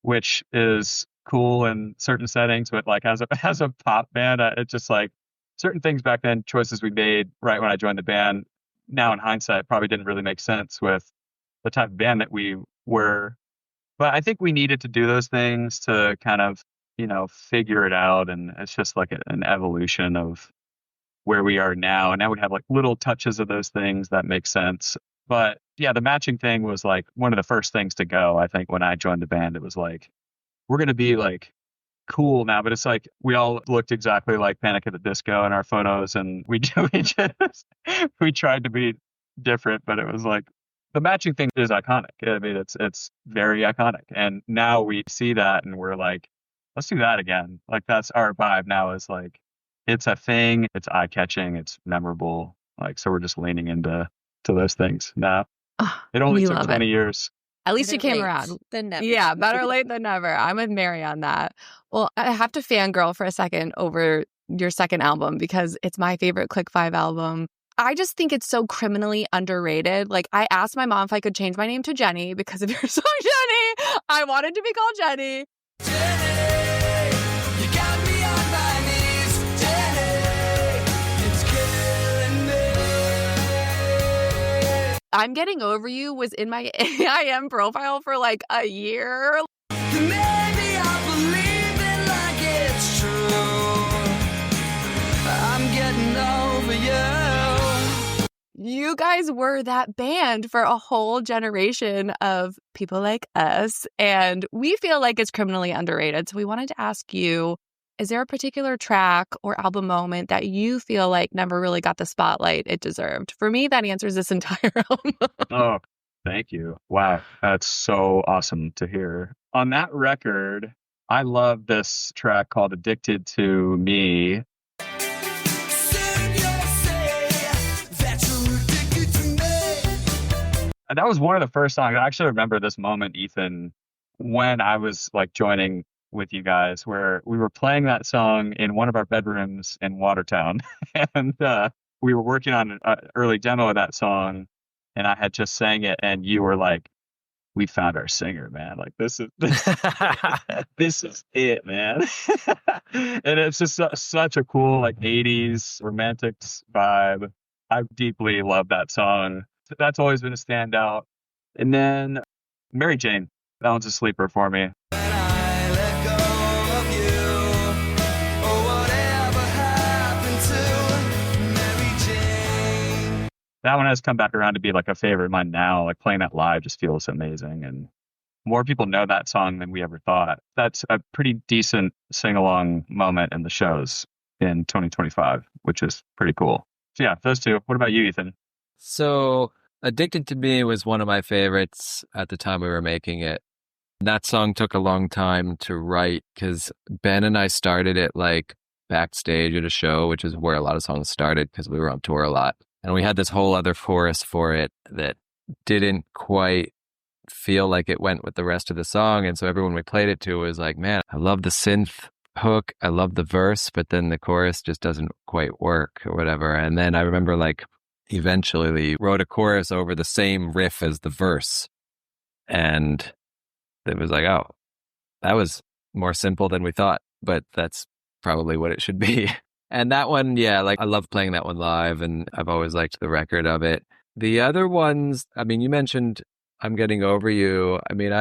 which is cool in certain settings. But like as a pop band, it's just like certain things back then, choices we made right when I joined the band, now in hindsight, probably didn't really make sense with the type of band that we were. But I think we needed to do those things to kind of, figure it out. And it's just like an evolution of where we are now. And now we have like little touches of those things that make sense. But yeah, the matching thing was like one of the first things to go. I think when I joined the band, it was like, we're going to be like cool now, but it's like we all looked exactly like Panic at the Disco in our photos, and we tried to be different, but it was like the matching thing is iconic. I mean, it's very iconic, and now we see that and we're like, let's do that again. Like that's our vibe now. Is like it's a thing, it's eye catching, it's memorable. Like so, we're just leaning into those things now. It only took 20 years. At least you came around. Than never. Yeah, better late than never. I'm with Mary on that. Well, I have to fangirl for a second over your second album because it's my favorite Click 5 album. I just think it's so criminally underrated. Like, I asked my mom if I could change my name to Jenny because of your song, Jenny. I wanted to be called Jenny. Jenny, you got me on my knees. Jenny, it's killing me. I'm Getting Over You was in my AIM profile for like a year. Maybe I'll believe it like it's true. I'm getting over you. You guys were that band for a whole generation of people like us, and we feel like it's criminally underrated. So we wanted to ask you, is there a particular track or album moment that you feel like never really got the spotlight it deserved? For me, that answers this entire album. Oh, thank you. Wow. That's so awesome to hear. On that record, I love this track called Addicted to Me. That was one of the first songs. I actually remember this moment, Ethan, when I was like joining with you guys, where we were playing that song in one of our bedrooms in Watertown. And we were working on an early demo of that song, and I had just sang it, and you were like, we found our singer, man. Like, this is it, man. And it's just such a cool, like, 80s romantic vibe. I deeply love that song. That's always been a standout. And then Mary Jane, that one's a sleeper for me. That one has come back around to be like a favorite of mine now. Like playing that live just feels amazing. And more people know that song than we ever thought. That's a pretty decent sing-along moment in the shows in 2025, which is pretty cool. So yeah, those two. What about you, Ethan? So Addicted to Me was one of my favorites at the time we were making it. That song took a long time to write because Ben and I started it like backstage at a show, which is where a lot of songs started because we were on tour a lot. And we had this whole other chorus for it that didn't quite feel like it went with the rest of the song. And so everyone we played it to was like, man, I love the synth hook. I love the verse, but then the chorus just doesn't quite work or whatever. And then I remember like eventually wrote a chorus over the same riff as the verse. And it was like, oh, that was more simple than we thought, but that's probably what it should be. And that one, yeah, like I love playing that one live, and I've always liked the record of it. The other ones, I mean, you mentioned I'm Getting Over You. I mean,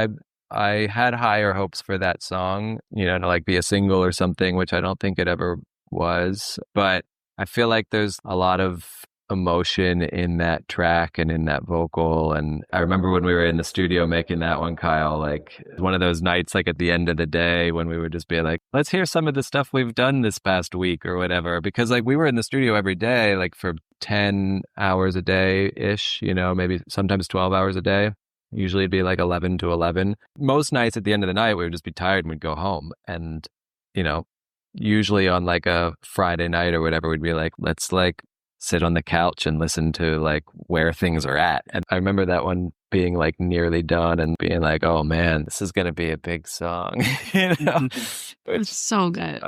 I had higher hopes for that song, you know, to like be a single or something, which I don't think it ever was. But I feel like there's a lot of emotion in that track and in that vocal. And I remember when we were in the studio making that one, Kyle, like one of those nights, like at the end of the day when we would just be like, let's hear some of the stuff we've done this past week or whatever. Because like we were in the studio every day, like for 10 hours a day ish, you know, maybe sometimes 12 hours a day. Usually it'd be like 11 to 11. Most nights at the end of the night, we would just be tired and we'd go home. And, you know, usually on like a Friday night or whatever, we'd be like, let's like sit on the couch and listen to like where things are at. And I remember that one being like nearly done and being like, oh man, this is going to be a big song, you know, It's so good.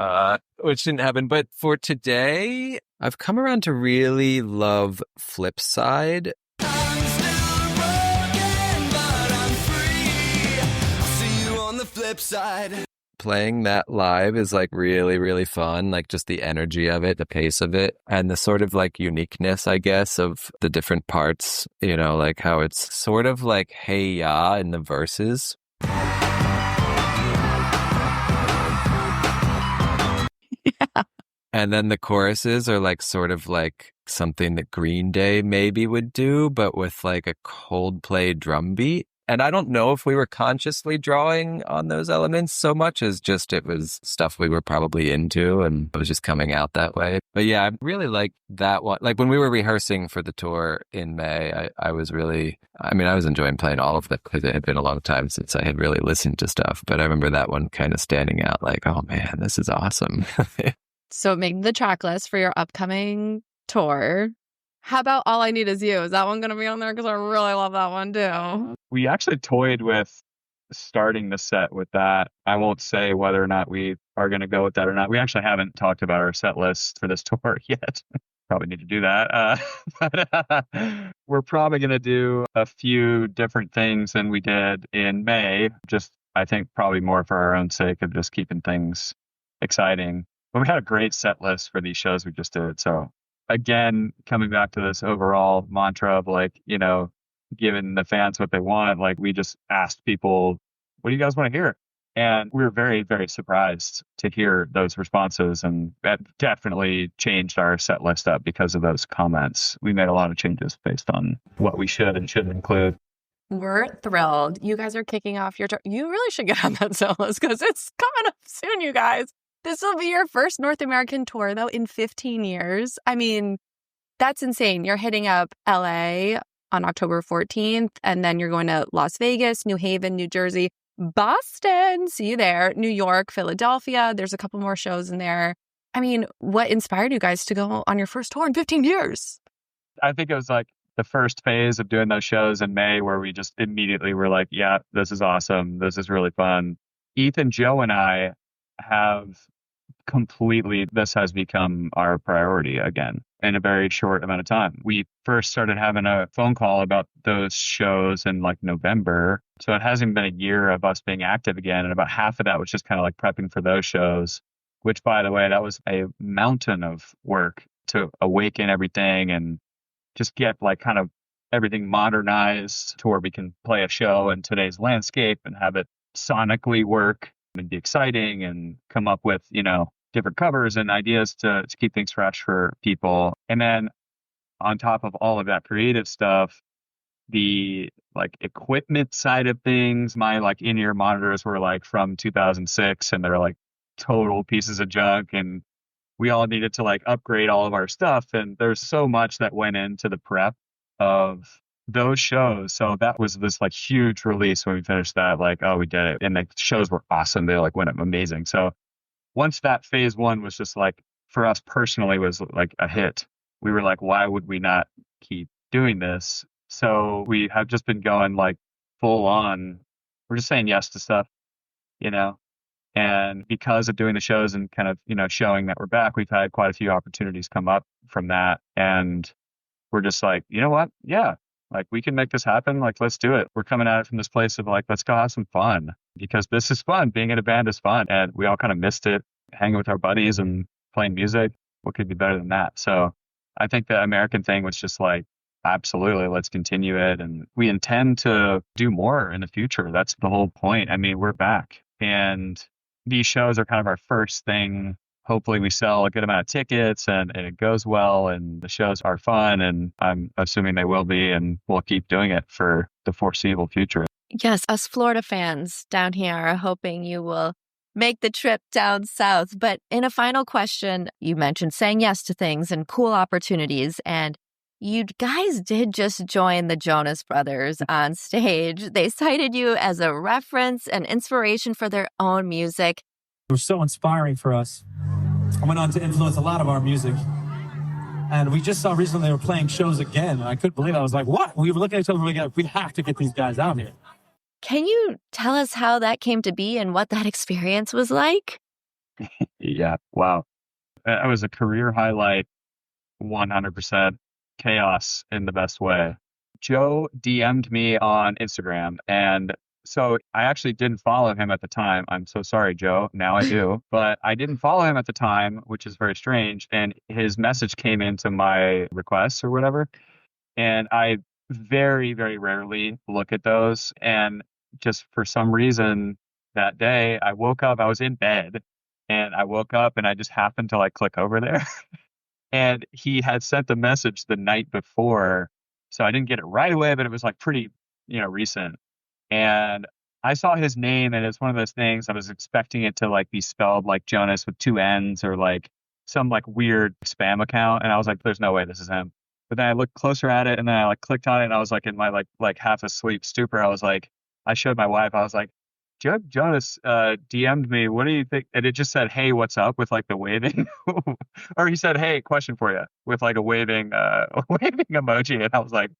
Which didn't happen. But for today, I've come around to really love Flipside. I'm still broken, but I'm free. I'll see you on the flip side. Playing that live is like really, really fun. Like just the energy of it, the pace of it, and the sort of like uniqueness, I guess, of the different parts, you know, like how it's sort of like hey ya in the verses. Yeah. And then the choruses are like sort of like something that Green Day maybe would do, but with like a Coldplay drum beat. And I don't know if we were consciously drawing on those elements so much as just it was stuff we were probably into and it was just coming out that way. But yeah, I really like that one. Like when we were rehearsing for the tour in May, I was really, I mean, I was enjoying playing all of them because it had been a long time since I had really listened to stuff. But I remember that one kind of standing out like, oh man, this is awesome. So make the track list for your upcoming tour. How about All I Need Is You? Is that one going to be on there? Because I really love that one too. We actually toyed with starting the set with that. I won't say whether or not we are going to go with that or not. We actually haven't talked about our set list for this tour yet. Probably need to do that. But we're probably going to do a few different things than we did in May. Just, I think, probably more for our own sake of just keeping things exciting. But we had a great set list for these shows we just did. So again, coming back to this overall mantra of like, you know, giving the fans what they want, like we just asked people, what do you guys want to hear? And we were very, very surprised to hear those responses. And that definitely changed our set list up because of those comments. We made a lot of changes based on what we should and shouldn't include. We're thrilled. You guys are kicking off your tour. You really should get on that set list because it's coming up soon, you guys. This will be your first North American tour, though, in 15 years. I mean, that's insane. You're hitting up LA on October 14th, and then you're going to Las Vegas, New Haven, New Jersey, Boston. See you there. New York, Philadelphia. There's a couple more shows in there. I mean, what inspired you guys to go on your first tour in 15 years? I think it was like the first phase of doing those shows in May where we just immediately were like, yeah, this is awesome. This is really fun. Ethan, Joe, and I have completely, this has become our priority again in a very short amount of time. We first started having a phone call about those shows in like November. So it hasn't been a year of us being active again. And about half of that was just kind of like prepping for those shows, which by the way, that was a mountain of work to awaken everything and just get like kind of everything modernized to where we can play a show in today's landscape and have it sonically work and be exciting and come up with, you know, different covers and ideas to keep things fresh for people. And then on top of all of that creative stuff, the like equipment side of things, my like in-ear monitors were like from 2006 and they're like total pieces of junk and we all needed to like upgrade all of our stuff. And there's so much that went into the prep of those shows. So that was this like huge release when we finished that, like, oh, we did it. And the shows were awesome. They like went amazing. So once that phase one was just like, for us personally, was like a hit, we were like, why would we not keep doing this? So we have just been going like full on. We're just saying yes to stuff, you know, and because of doing the shows and kind of, you know, showing that we're back, we've had quite a few opportunities come up from that. And we're just like, you know what? Yeah, like we can make this happen. Like, let's do it. We're coming at it from this place of like, let's go have some fun because this is fun. Being in a band is fun. And we all kind of missed it hanging with our buddies and playing music. What could be better than that? So I think the American thing was just like, absolutely, let's continue it. And we intend to do more in the future. That's the whole point. I mean, we're back and these shows are kind of our first thing hopefully we sell a good amount of tickets and it goes well and the shows are fun. And I'm assuming they will be, and we'll keep doing it for the foreseeable future. Yes, us Florida fans down here are hoping you will make the trip down south. But in a final question, you mentioned saying yes to things and cool opportunities. And you guys did just join the Jonas Brothers on stage. They cited you as a reference and inspiration for their own music. It was so inspiring for us. I went on to influence a lot of our music. And we just saw recently they were playing shows again. And I couldn't believe it. I was like, what? We were looking at each other and we have to get these guys out here. Can you tell us how that came to be and what that experience was like? Yeah. Wow. That was a career highlight, 100%. Chaos in the best way. Joe DM'd me on Instagram, and so I actually didn't follow him at the time. I'm so sorry, Joe. Now I do. But I didn't follow him at the time, which is very strange. And his message came into my requests or whatever. And I very, very rarely look at those. And just for some reason that day, I woke up, I was in bed, and I woke up and I just happened to like click over there. And he had sent the message the night before. So I didn't get it right away, but it was like pretty, recent. And I saw his name, and it's one of those things I was expecting it to like be spelled like Jonas with 2 N's or like some like weird spam account. And I was like, there's no way this is him. But then I looked closer at it, and then I like clicked on it, and I was like in my like half asleep stupor. I was like, I showed my wife, I was like, Jonas DM'd me. What do you think? And it just said, hey, what's up, with like the waving. Or he said, hey, question for you, with like a waving waving emoji. And I was like,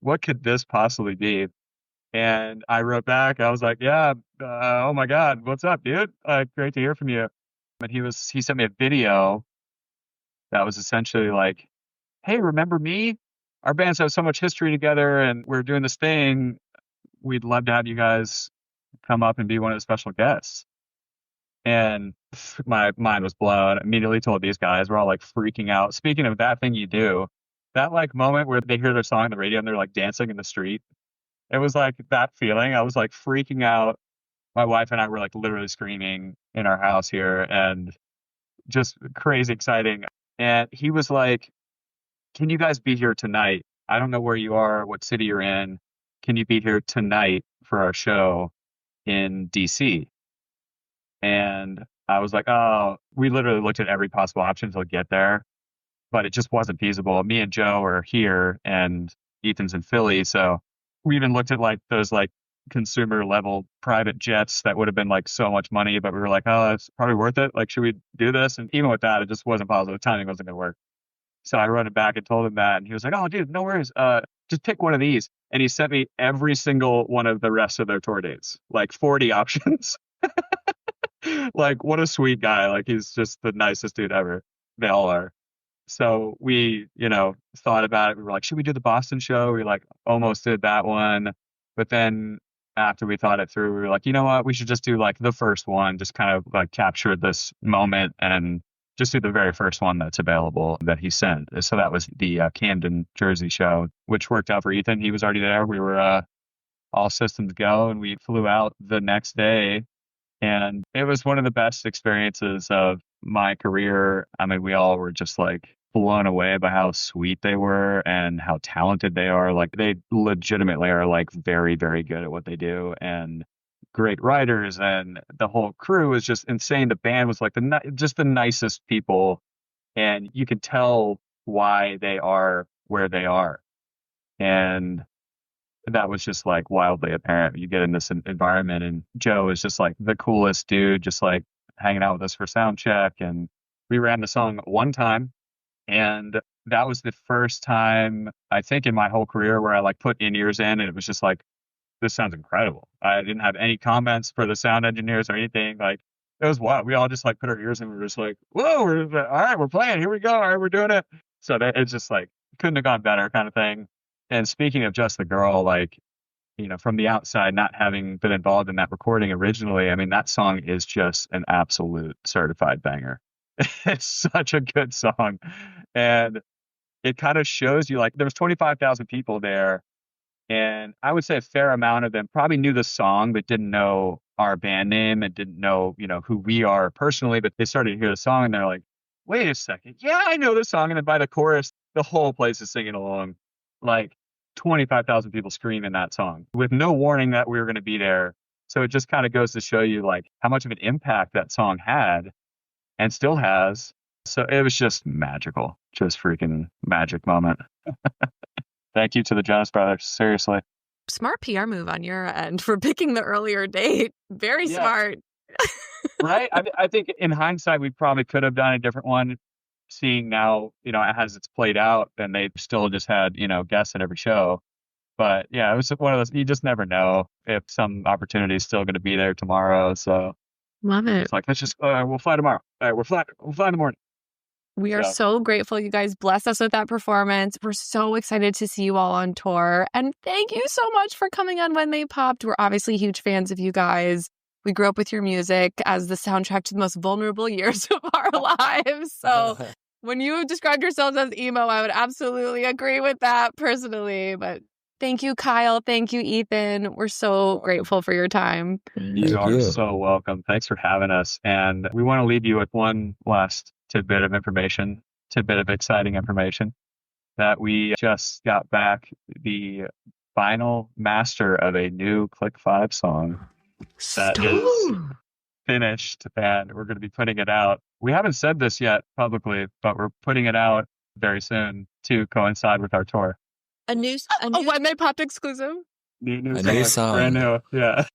what could this possibly be? And I wrote back, I was like, yeah, oh my God, what's up, dude? Great to hear from you. And he sent me a video that was essentially like, hey, remember me? Our bands have so much history together, and we're doing this thing. We'd love to have you guys come up and be one of the special guests. And my mind was blown. Immediately told these guys, we're all like freaking out. Speaking of that thing you do, that like moment where they hear their song on the radio and they're like dancing in the street. It was like that feeling. I was like freaking out. My wife and I were like literally screaming in our house here, and just crazy exciting. And he was like, can you guys be here tonight? I don't know where you are, what city you're in. Can you be here tonight for our show in DC? And I was like, oh, we literally looked at every possible option to get there, but it just wasn't feasible. Me and Joe are here, and Ethan's in Philly. So we even looked at like those like consumer level private jets that would have been like so much money, but we were like, oh, it's probably worth it. Like, should we do this? And even with that, it just wasn't possible. The timing wasn't going to work. So I wrote it back and told him that, and he was like, oh, dude, no worries. Just pick one of these. And he sent me every single one of the rest of their tour dates, like 40 options. Like, what a sweet guy. Like, he's just the nicest dude ever. They all are. So we, thought about it. We were like, should we do the Boston show? We like almost did that one. But then after we thought it through, we were like, you know what? We should just do like the first one, just kind of like capture this moment and just do the very first one that's available that he sent. So that was the Camden, Jersey show, which worked out for Ethan. He was already there. We were all systems go, and we flew out the next day. And it was one of the best experiences of my career. I mean, we all were just like blown away by how sweet they were and how talented they are. Like, they legitimately are like very, very good at what they do, and great writers, and the whole crew was just insane. The band was like just the nicest people, and you could tell why they are where they are. And that was just like wildly apparent. You get in this environment, and Joe is just like the coolest dude, just like hanging out with us for sound check. And we ran the song one time, and that was the first time I think in my whole career where I like put in-ears in, and it was just like, this sounds incredible. I didn't have any comments for the sound engineers or anything. Like, it was wild. We all just like put our ears in, and we were just like, whoa, all right, we're playing. Here we go. All right, we're doing it. So it's just like, couldn't have gone better kind of thing. And speaking of Just the Girl, like, from the outside, not having been involved in that recording originally, I mean, that song is just an absolute certified banger. It's such a good song. And it kind of shows you, like, there was 25,000 people there. And I would say a fair amount of them probably knew the song, but didn't know our band name and didn't know, who we are personally. But they started to hear the song and they're like, wait a second. Yeah, I know the song. And then by the chorus, the whole place is singing along, like 25,000 people screaming that song with no warning that we were going to be there. So it just kind of goes to show you like how much of an impact that song had and still has. So it was just magical, just freaking magic moment. Thank you to the Jonas Brothers. Seriously. Smart PR move on your end for picking the earlier date. Very smart. Right? I think in hindsight, we probably could have done a different one. Seeing now, as it's played out, and they still just had, guests at every show. But yeah, it was one of those, you just never know if some opportunity is still going to be there tomorrow. So love it. It's like, let's just, we'll fly tomorrow. All right, we'll fly in the morning. We are so grateful you guys blessed us with that performance. We're so excited to see you all on tour. And thank you so much for coming on When They Popped. We're obviously huge fans of you guys. We grew up with your music as the soundtrack to the most vulnerable years of our lives. So when you described yourselves as emo, I would absolutely agree with that personally. But thank you, Kyle. Thank you, Ethan. We're so grateful for your time. You are so welcome. Thanks for having us. And we want to leave you with one last tidbit of exciting information, that we just got back the final master of a new Click 5 song that is finished, and we're going to be putting it out. We haven't said this yet publicly, but we're putting it out very soon to coincide with our tour. A new When They Popped exclusive? New song. Brand new, yeah.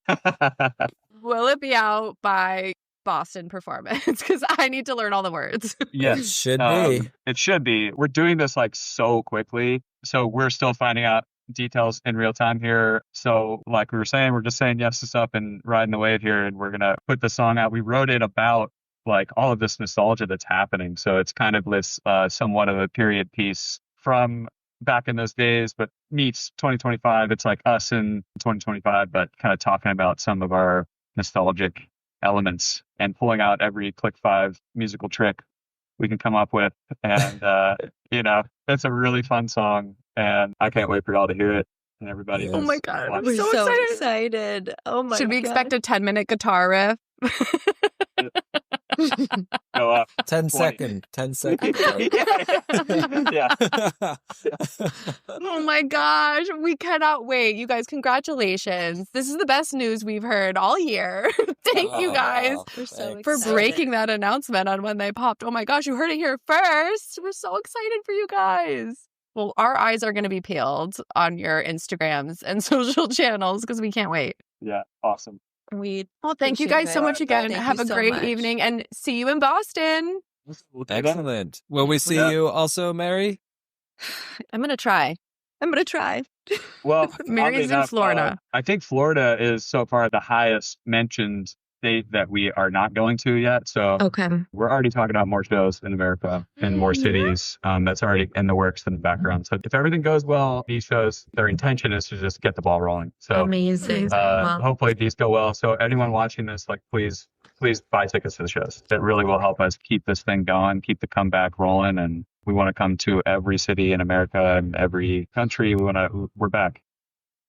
Will it be out by Boston performance? Because I need to learn all the words. Yes. It should be. It should be. We're doing this like so quickly. So we're still finding out details in real time here. So like we were saying, we're just saying yes to stuff and riding the wave here. And we're going to put the song out. We wrote it about like all of this nostalgia that's happening. So it's kind of this somewhat of a period piece from back in those days, but meets 2025. It's like us in 2025, but kind of talking about some of our nostalgic elements and pulling out every Click 5 musical trick we can come up with. And, it's a really fun song. And I can't wait for y'all to hear it. And everybody. Yes. Oh my God. I'm We're so excited. Oh my God. Should we expect a 10-minute guitar riff? Go up. 10 20. second. Yeah. Oh my gosh. We cannot wait. You guys, congratulations. This is the best news we've heard all year. Thank you guys We're so for excited. breaking that announcement on When They Popped. Oh my gosh, you heard it here first. We're so excited for you guys. Well, our eyes are going to be peeled on your Instagrams and social channels because we can't wait. Yeah. Awesome. Well, thank you guys so much again. Have a great evening and see you in Boston. Excellent. Will we see you also, Mary? I'm going to try. Well, Mary's oddly in enough, Florida. I think Florida is so far the highest mentioned state that we are not going to yet. So Okay. we're already talking about more shows in America and more cities. That's already in the works in the background. So if everything goes well, these shows, their intention is to just get the ball rolling. So Amazing. hopefully these go well. So anyone watching this, like, please buy tickets to the shows. It really will help us keep this thing going, keep the comeback rolling. And we want to come to every city in America and every country. We're back.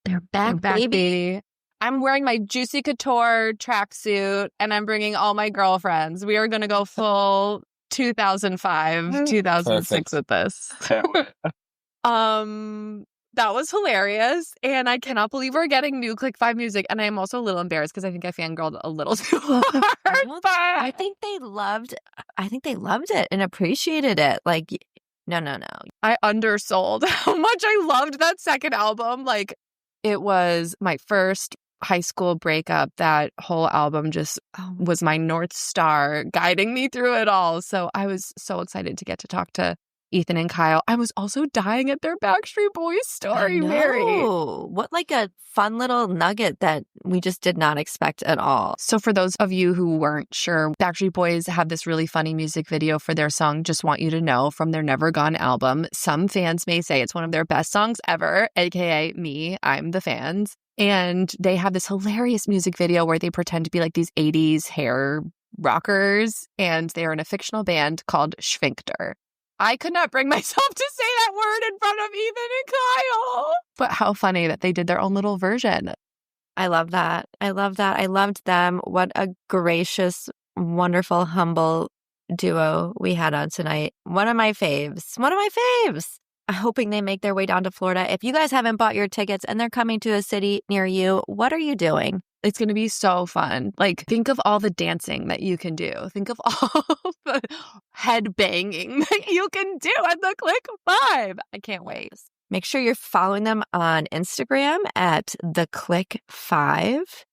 They're back, baby. I'm wearing my Juicy Couture tracksuit and I'm bringing all my girlfriends. We are going to go full 2005, 2006 with this. That was hilarious. And I cannot believe we're getting new Click 5 music. And I'm also a little embarrassed because I think I fangirled a little too hard. I think they loved it and appreciated it. Like, no. I undersold how much I loved that second album. Like, it was my first high school breakup. That whole album just was my North Star guiding me through it all. So I was so excited to get to talk to Ethan and Kyle. I was also dying at their Backstreet Boys story, Mary. What like a fun little nugget that we just did not expect at all. So for those of you who weren't sure, Backstreet Boys have this really funny music video for their song Just Want You to Know from their Never Gone album. Some fans may say it's one of their best songs ever, aka me. I'm the fans. And they have this hilarious music video where they pretend to be like these 80s hair rockers, and they're in a fictional band called Sphincter. I could not bring myself to say that word in front of Ethan and Kyle. But how funny that they did their own little version. I love that. I love that. I loved them. What a gracious, wonderful, humble duo we had on tonight. One of my faves. I'm hoping they make their way down to Florida. If you guys haven't bought your tickets and they're coming to a city near you, what are you doing? It's going to be so fun. Like, think of all the dancing that you can do. Think of all the head banging that you can do at the Click 5. I can't wait. Make sure you're following them on Instagram at the Click 5.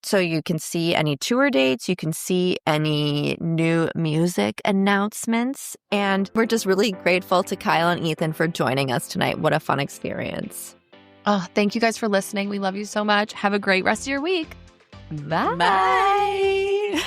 So you can see any tour dates, you can see any new music announcements. And we're just really grateful to Kyle and Ethan for joining us tonight. What a fun experience. Oh, thank you guys for listening. We love you so much. Have a great rest of your week. Bye.